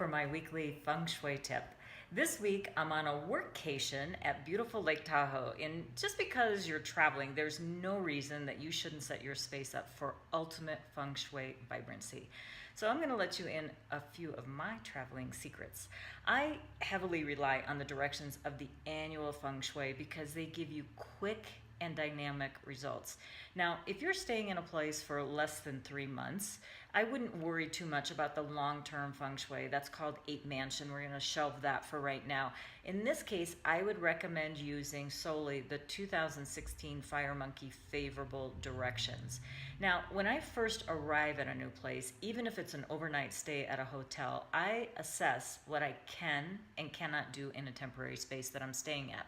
for my weekly Feng Shui tip. This week, I'm on a workcation at beautiful Lake Tahoe. And just because you're traveling, there's no reason that you shouldn't set your space up for ultimate Feng Shui vibrancy. So I'm going to let you in a few of my traveling secrets. I heavily rely on the directions of the annual Feng Shui because they give you quick and dynamic results. Now, if you're staying in a place for less than 3 months, I wouldn't worry too much about the long-term Feng Shui. That's called 8 Mansion. We're going to shelve that for right now. In this case, I would recommend using solely the 2016 Fire Monkey favorable directions. Now, when I first arrive at a new place, even if it's an overnight stay at a hotel, I assess what I can and cannot do in a temporary space that I'm staying at.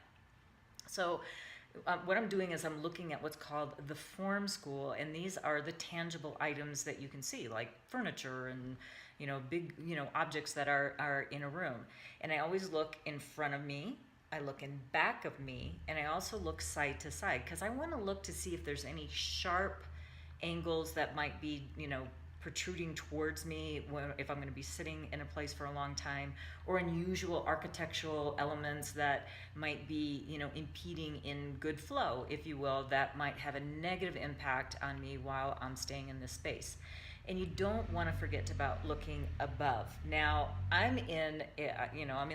So what I'm doing is I'm looking at what's called the form school, and these are the tangible items that you can see, like furniture and big objects that are in a room. And I always look in front of me, I look in back of me, and I also look side to side because I want to look to see if there's any sharp angles that might be protruding towards me if I'm going to be sitting in a place for a long time, or unusual architectural elements that might be impeding in good flow, if you will, that might have a negative impact on me while I'm staying in this space. And you don't want to forget about looking above. Now, I'm in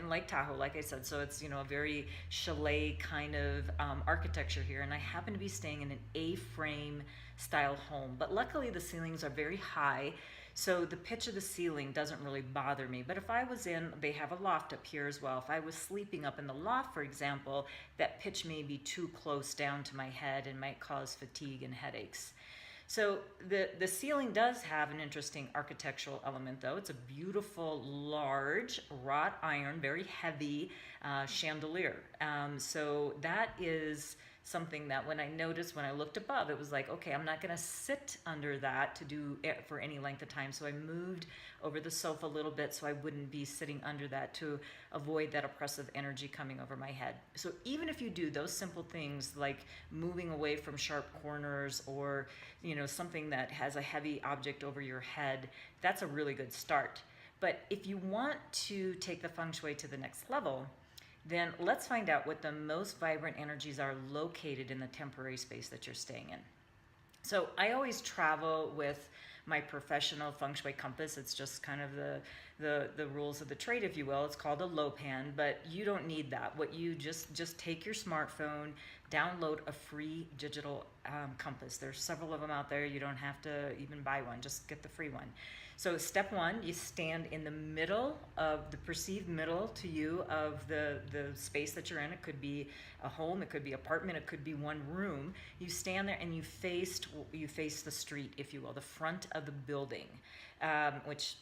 Lake Tahoe, like I said, so it's a very chalet kind of architecture here, and I happen to be staying in an A-frame style home. But luckily, the ceilings are very high, so the pitch of the ceiling doesn't really bother me. But if I was they have a loft up here as well. If I was sleeping up in the loft, for example, that pitch may be too close down to my head and might cause fatigue and headaches. So the ceiling does have an interesting architectural element, though. It's a beautiful, large, wrought iron, very heavy chandelier. So that is something that when I looked above, it was like, okay, I'm not going to sit under that to do it for any length of time. So I moved over the sofa a little bit so I wouldn't be sitting under that to avoid that oppressive energy coming over my head. So even if you do those simple things like moving away from sharp corners or something that has a heavy object over your head, that's a really good start. But if you want to take the Feng Shui to the next level, then let's find out what the most vibrant energies are located in the temporary space that you're staying in. So I always travel with my professional Feng Shui compass. It's just kind of the rules of the trade, if you will. It's called a Lopan, but you don't need that. What you just take your smartphone, download a free digital compass. There's several of them out there. You don't have to even buy one. Just get the free one. So step one, you stand in the middle of the perceived middle to you of the space that you're in. It could be a home, it could be apartment, it could be one room. You stand there and you face the street, if you will, the front of the building, which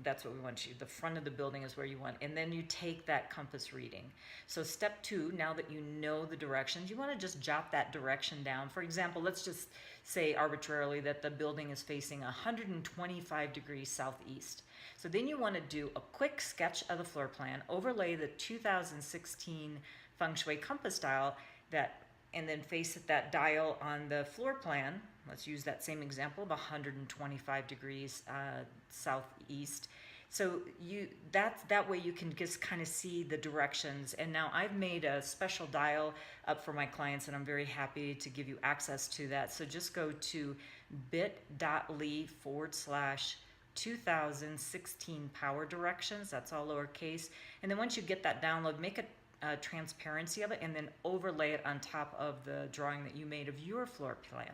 that's what we want you. The front of the building is where you want. And then you take that compass reading. So step two, now that you know the directions, you want to just jot that direction down. For example, let's just say arbitrarily that the building is facing 125 degrees southeast. So then you want to do a quick sketch of the floor plan, overlay the 2016 Feng Shui compass dial and then face that dial on the floor plan. Let's use that same example of 125 degrees southeast. So that way you can just kind of see the directions. And now I've made a special dial up for my clients, and I'm very happy to give you access to that. So just go to bit.ly/2016 power directions. That's all lowercase. And then once you get that download, make a transparency of it and then overlay it on top of the drawing that you made of your floor plan.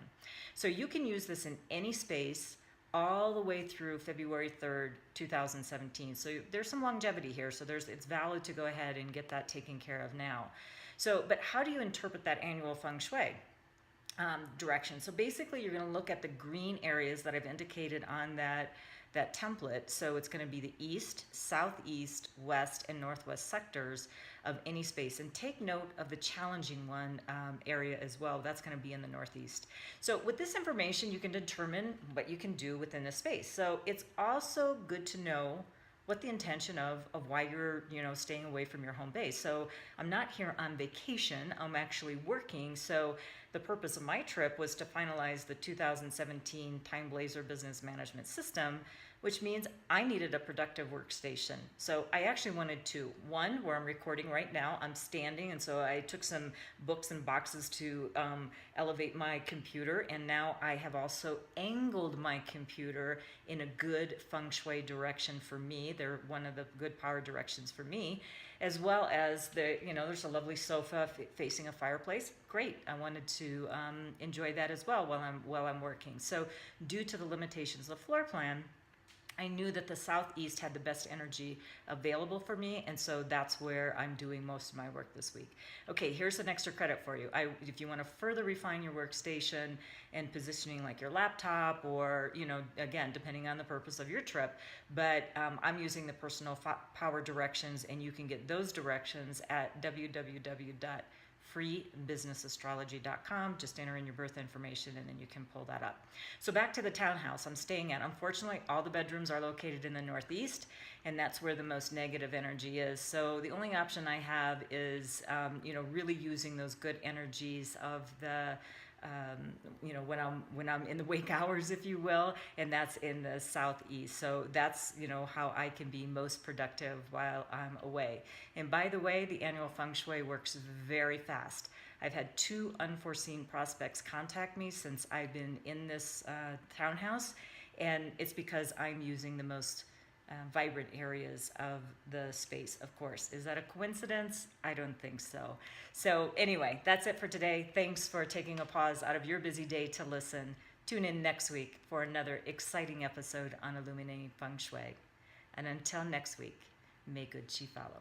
So you can use this in any space all the way through February 3rd, 2017. So there's some longevity here. So it's valid to go ahead and get that taken care of now. So, but how do you interpret that annual Feng Shui direction? So basically you're going to look at the green areas that I've indicated on that template. So it's going to be the east, southeast, west, and northwest sectors of any space. And take note of the challenging one area as well. That's going to be in the northeast. So with this information, you can determine what you can do within the space. So it's also good to know what the intention of why you're staying away from your home base. So I'm not here on vacation, I'm actually working. So the purpose of my trip was to finalize the 2017 Time Blazer Business Management System which means I needed a productive workstation. So I actually wanted two. One, where I'm recording right now, I'm standing, and so I took some books and boxes to elevate my computer, and now I have also angled my computer in a good feng shui direction for me. They're one of the good power directions for me, as well as there's a lovely sofa facing a fireplace. Great. I wanted to enjoy that as well while I'm working. So due to the limitations of the floor plan, I knew that the southeast had the best energy available for me, and so that's where I'm doing most of my work this week. Okay, here's an extra credit for you. If you want to further refine your workstation and positioning, like your laptop, or again, depending on the purpose of your trip, but I'm using the personal power directions, and you can get those directions at www.freebusinessastrology.com. Just enter in your birth information and then you can pull that up. So back to the townhouse I'm staying at. Unfortunately, all the bedrooms are located in the northeast, and that's where the most negative energy is. So the only option I have is, really using those good energies of the when I'm in the wake hours, if you will, and that's in the southeast. So that's how I can be most productive while I'm away. And by the way, the annual feng shui works very fast. I've had 2 unforeseen prospects contact me since I've been in this townhouse, and it's because I'm using the most vibrant areas of the space, of course. Is that a coincidence? I don't think so. So anyway, that's it for today. Thanks for taking a pause out of your busy day to listen. Tune in next week for another exciting episode on Illuminating Feng Shui. And until next week, may good chi follow.